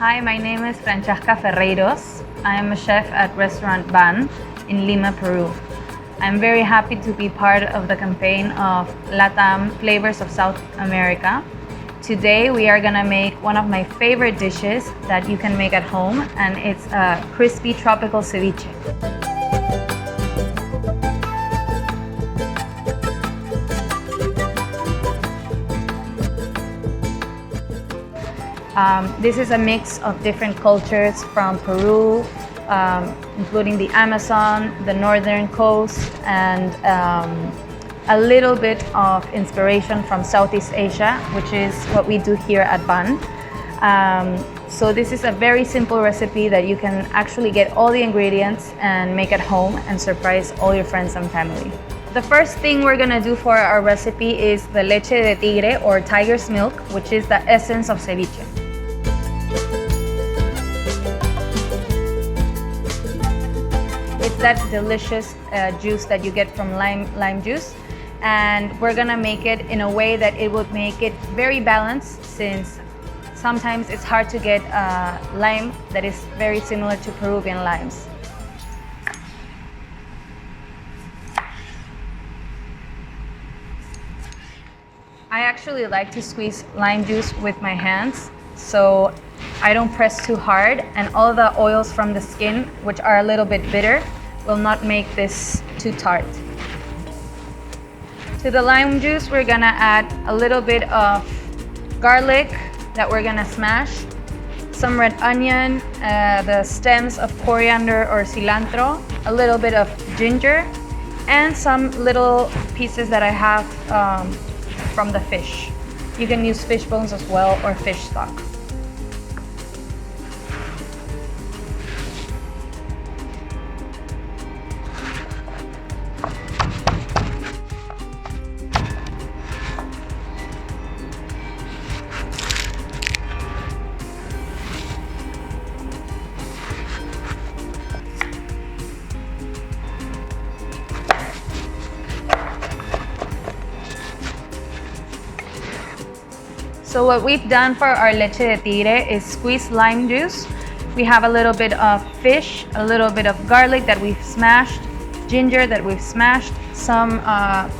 Hi, my name is Francesca Ferreyro. I am a chef at restaurant BAN in Lima, Peru. I'm very happy to be part of the campaign of LATAM Flavors of South America. Today we are gonna make one of my favorite dishes that you can make at home, and it's a crispy tropical ceviche. This is a mix of different cultures from Peru, including the Amazon, the northern coast, and a little bit of inspiration from Southeast Asia, which is what we do here at BAN. So this is a very simple recipe that you can actually get all the ingredients and make at home and surprise all your friends and family. The first thing we're gonna do for our recipe is the leche de tigre, or tiger's milk, which is the essence of ceviche. It's that delicious juice that you get from lime juice, and we're gonna make it in a way that it would make it very balanced, since sometimes it's hard to get lime that is very similar to Peruvian limes. I actually like to squeeze lime juice with my hands, so I don't press too hard, and all the oils from the skin, which are a little bit bitter, will not make this too tart. To the lime juice, we're gonna add a little bit of garlic that we're gonna smash, some red onion, the stems of coriander or cilantro, a little bit of ginger, and some little pieces that I have from the fish. You can use fish bones as well, or fish stock. So what we've done for our leche de tigre is squeeze lime juice. We have a little bit of fish, a little bit of garlic that we've smashed, ginger that we've smashed, some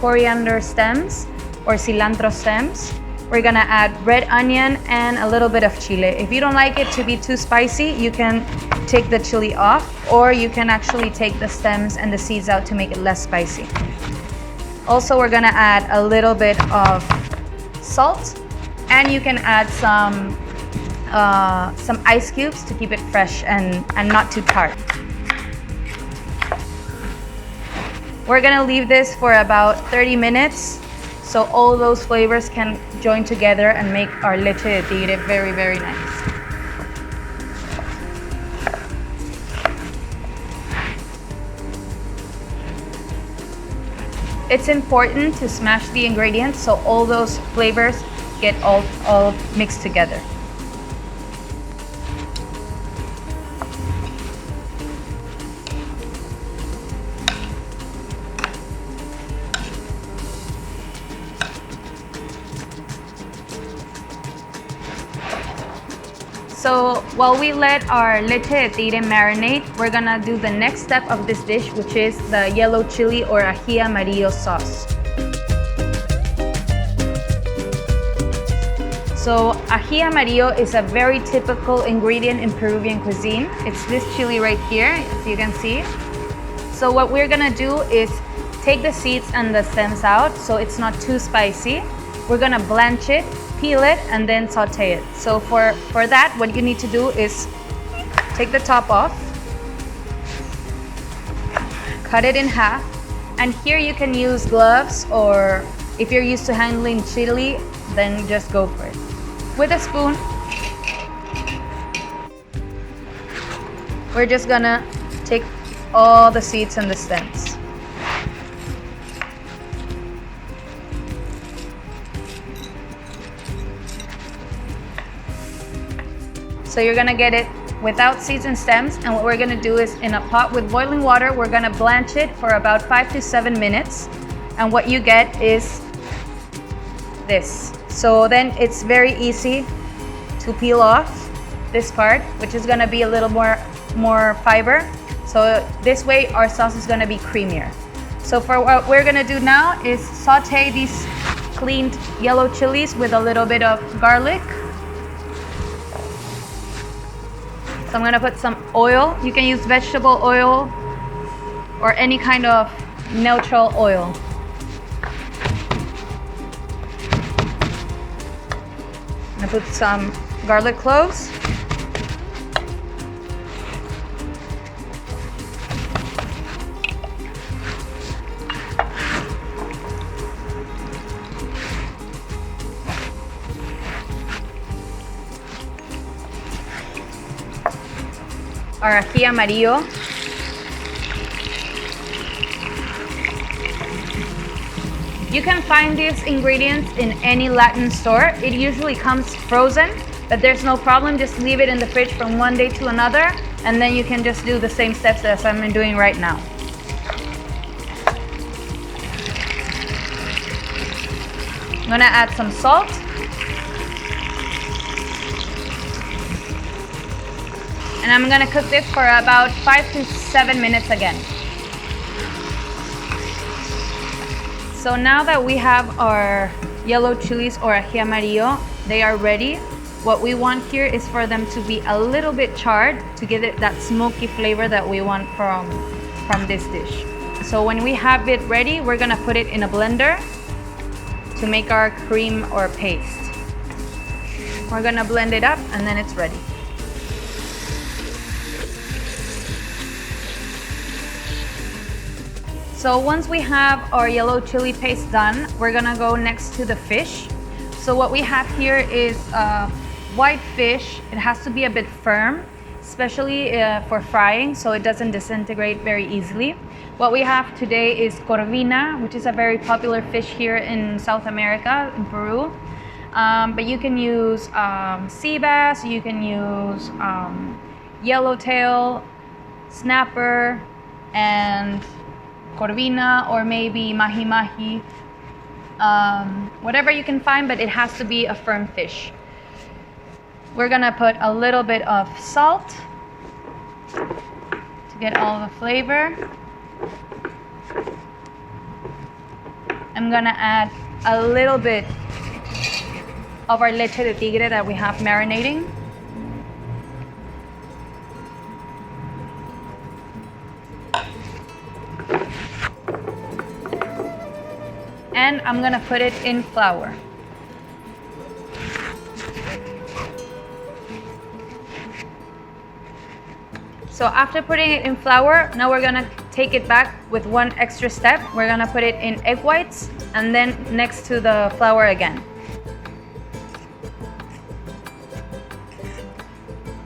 coriander stems or cilantro stems. We're gonna add red onion and a little bit of chile. If you don't like it to be too spicy, you can take the chili off, or you can actually take the stems and the seeds out to make it less spicy. Also, we're gonna add a little bit of salt, and you can add some ice cubes to keep it fresh and not too tart. We're gonna leave this for about 30 minutes so all those flavors can join together and make our leche de tigre very, very nice. It's important to smash the ingredients so all those flavors get all mixed together. So while we let our leche de tigre marinate, we're gonna do the next step of this dish, which is the yellow chili or ají amarillo sauce. So ají amarillo is a very typical ingredient in Peruvian cuisine. It's this chili right here, as you can see. So what we're gonna do is take the seeds and the stems out so it's not too spicy. We're gonna blanch it, peel it, and then saute it. So for that, what you need to do is take the top off, cut it in half, and here you can use gloves, or if you're used to handling chili, then just go for it. With a spoon, we're just gonna take all the seeds and the stems. So you're gonna get it without seeds and stems, and what we're gonna do is, in a pot with boiling water, we're gonna blanch it for about 5 to 7 minutes, and what you get is this. So then it's very easy to peel off, this part, which is gonna be a little more fiber. So this way our sauce is gonna be creamier. So for what we're gonna do now is saute these cleaned yellow chilies with a little bit of garlic. So I'm gonna put some oil. You can use vegetable oil or any kind of neutral oil. I'm gonna put some garlic cloves. Our ají amarillo. You can find these ingredients in any Latin store. It usually comes frozen, but there's no problem. Just leave it in the fridge from one day to another, and then you can just do the same steps as I'm doing right now. I'm gonna add some salt. And I'm gonna cook this for about 5 to 7 minutes again. So now that we have our yellow chilies or ají amarillo, they are ready. What we want here is for them to be a little bit charred to give it that smoky flavor that we want from this dish. So when we have it ready, we're gonna put it in a blender to make our cream or paste. We're gonna blend it up and then it's ready. So once we have our yellow chili paste done, we're gonna go next to the fish. So what we have here is white fish. It has to be a bit firm, especially for frying, so it doesn't disintegrate very easily. What we have today is corvina, which is a very popular fish here in South America, in Peru. But you can use sea bass, you can use yellowtail, snapper, and corvina, or maybe mahi-mahi, whatever you can find, but it has to be a firm fish. We're gonna put a little bit of salt to get all the flavor. I'm gonna add a little bit of our leche de tigre that we have marinating. And I'm gonna put it in flour. So after putting it in flour, now we're gonna take it back with one extra step. We're gonna put it in egg whites and then next to the flour again.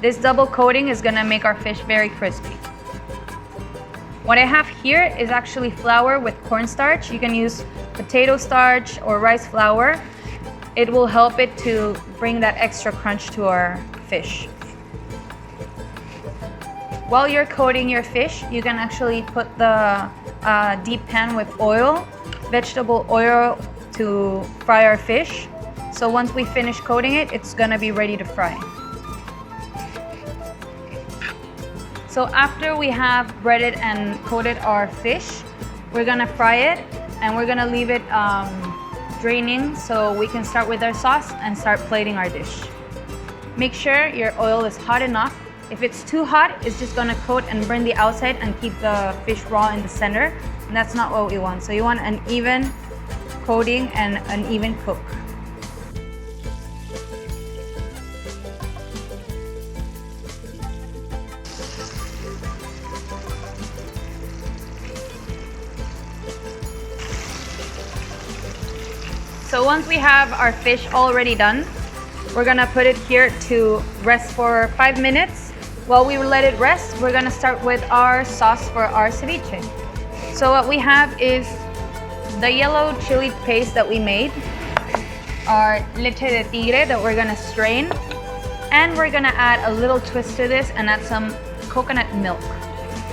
This double coating is gonna make our fish very crispy. What I have here is actually flour with cornstarch. You can use potato starch or rice flour. It will help it to bring that extra crunch to our fish. While you're coating your fish, you can actually put the deep pan with oil, vegetable oil, to fry our fish. So once we finish coating it, it's gonna be ready to fry. So after we have breaded and coated our fish, we're gonna fry it and we're gonna leave it draining so we can start with our sauce and start plating our dish. Make sure your oil is hot enough. If it's too hot, it's just gonna coat and burn the outside and keep the fish raw in the center. And that's not what we want. So you want an even coating and an even cook. So once we have our fish already done, we're gonna put it here to rest for 5 minutes. While we let it rest, we're gonna start with our sauce for our ceviche. So what we have is the yellow chili paste that we made, our leche de tigre that we're gonna strain, and we're gonna add a little twist to this and add some coconut milk.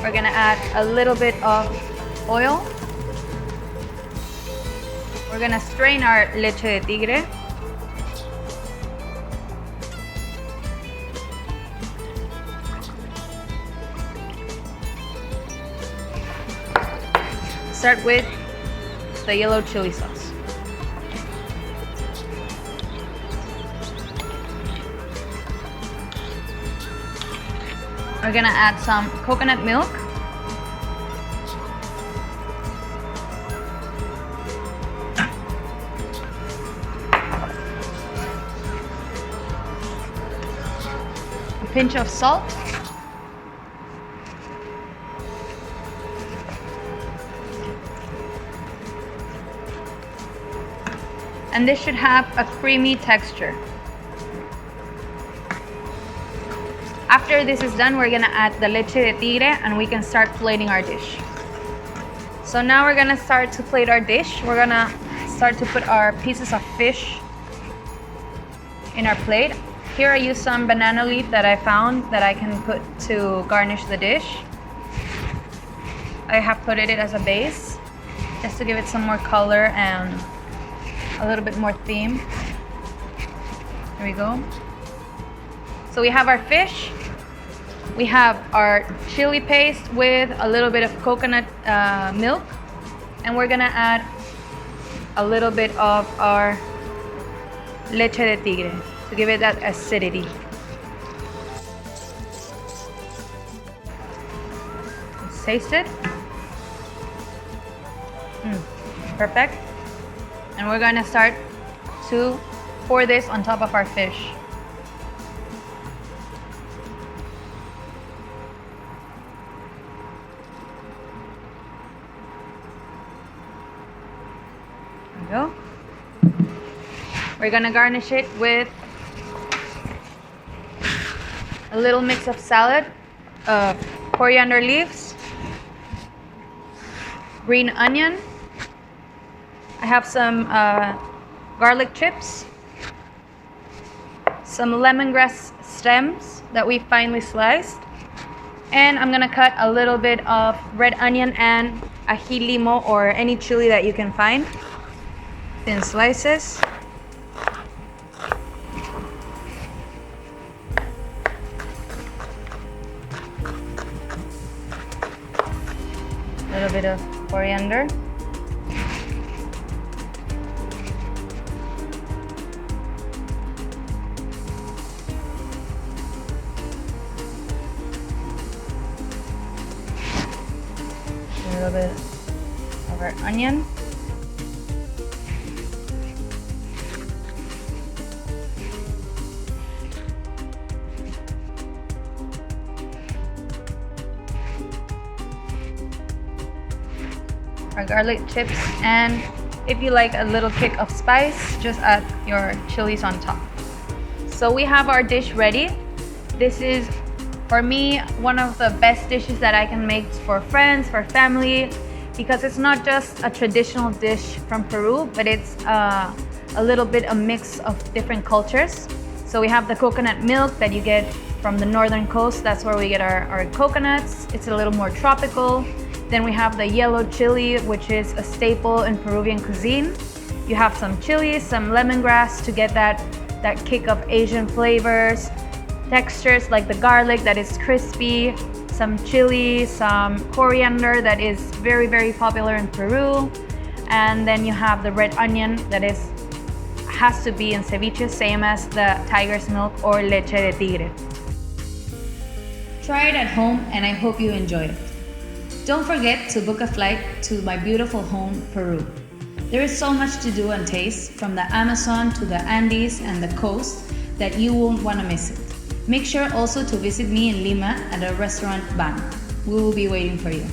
We're gonna add a little bit of oil. We're gonna strain our leche de tigre. start with the yellow chili sauce. We're gonna add some coconut milk. A pinch of salt. And this should have a creamy texture. After this is done, we're gonna add the leche de tigre and we can start plating our dish. So now we're gonna start to plate our dish. We're gonna start to put our pieces of fish in our plate. Here I use some banana leaf that I found that I can put to garnish the dish. I have put it as a base just to give it some more color and a little bit more theme. There we go. So we have our fish, we have our chili paste with a little bit of coconut milk, and we're gonna add a little bit of our leche de tigre to give it that acidity. Let's taste it. Perfect. And we're gonna start to pour this on top of our fish. There we go. We're gonna garnish it with a little mix of salad, coriander leaves, green onion. I have some garlic chips, some lemongrass stems that we finely sliced, and I'm gonna cut a little bit of red onion and ají limo or any chili that you can find, thin slices. A little bit of coriander. A little bit of our onion. Our garlic chips, and if you like a little kick of spice, just add your chilies on top. So we have our dish ready. This is, for me, one of the best dishes that I can make for friends, for family, because it's not just a traditional dish from Peru, but it's a little bit a mix of different cultures. So we have the coconut milk that you get from the northern coast. That's where we get our coconuts. It's a little more tropical. Then we have the yellow chili, which is a staple in Peruvian cuisine. You have some chilies, some lemongrass to get that kick of Asian flavors, textures like the garlic that is crispy, some chili, some coriander that is very, very popular in Peru. And then you have the red onion that has to be in ceviche, same as the tiger's milk or leche de tigre. Try it at home and I hope you enjoy it. Don't forget to book a flight to my beautiful home, Peru. There is so much to do and taste, from the Amazon to the Andes and the coast, that you won't want to miss it. Make sure also to visit me in Lima at a restaurant BAN. We will be waiting for you.